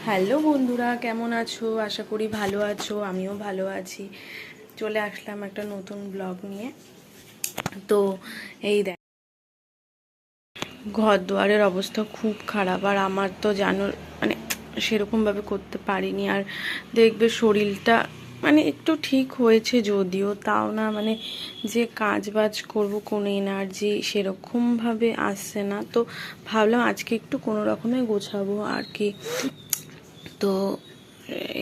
Hello বন্ধুরা, কেমন আছো? আশা করি ভালো আছো। আমিও ভালো আছি। চলে আসলাম একটা নতুন ব্লগ নিয়ে। তো এই দেখ, ঘর দুয়ারের অবস্থা খুব খারাপ। আর আমার তো জানো, মানে সেরকমভাবে করতে পারিনি। আর দেখবে শরীরটা মানে একটু ঠিক হয়েছে যদিও, তাও না মানে যে কাজ বাজ করবো কোনো এনার্জি সেরকমভাবে আসছে না। তো ভাবলাম আজকে একটু কোনো রকমে গোছাবো আর কি। তো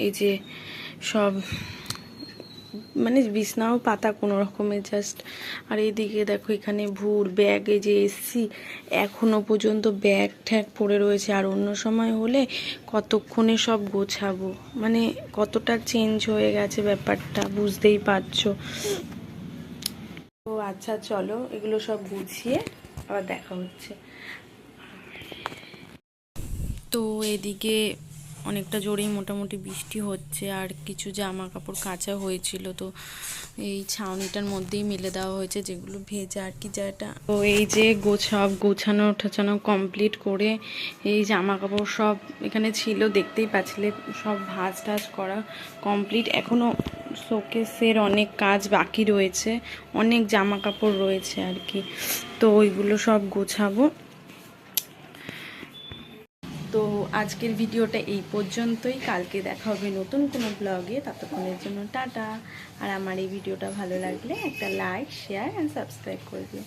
এই যে সব মানে বিছনাও পাতা কোনো রকমের জাস্ট। আর এইদিকে দেখো, এখানে ভুর ব্যাগ, এই যে এসছি এখনো পর্যন্ত ব্যাগ ঠ্যাগ পড়ে রয়েছে। আর অন্য সময় হলে কতক্ষণে সব গোছাবো, মানে কতটা চেঞ্জ হয়ে গেছে ব্যাপারটা, বুঝতেই পারছো। তো আচ্ছা চলো, এগুলো সব গুছিয়ে আবার দেখা হচ্ছে। তো এদিকে অনেকটা জোরেই মোটামুটি বৃষ্টি হচ্ছে, আর কিছু জামা কাপড় কাচা হয়েছিল, তো এই ছাউনিটার মধ্যেই মেলে দেওয়া হয়েছে, যেগুলো ভেজা আর কি যেটা। তো এই যে সব গোছানো টোছানো কমপ্লিট করে এই জামা কাপড় সব এখানে ছিল, দেখতেই পাচ্ছিলে, সব ভাঁজ টাজ করা কমপ্লিট। এখনও শোকেসের অনেক কাজ বাকি রয়েছে, অনেক জামা কাপড় রয়েছে আর কি। তো ওইগুলো সব গোছাবো। তো আজকের ভিডিওটা এই পর্যন্তই। কালকে দেখা হবে নতুন কোনো ব্লগে। ততক্ষণের জন্য টাটা। আর আমার এই ভিডিওটা ভালো লাগলে একটা লাইক, শেয়ার অ্যান্ড সাবস্ক্রাইব করে দিও।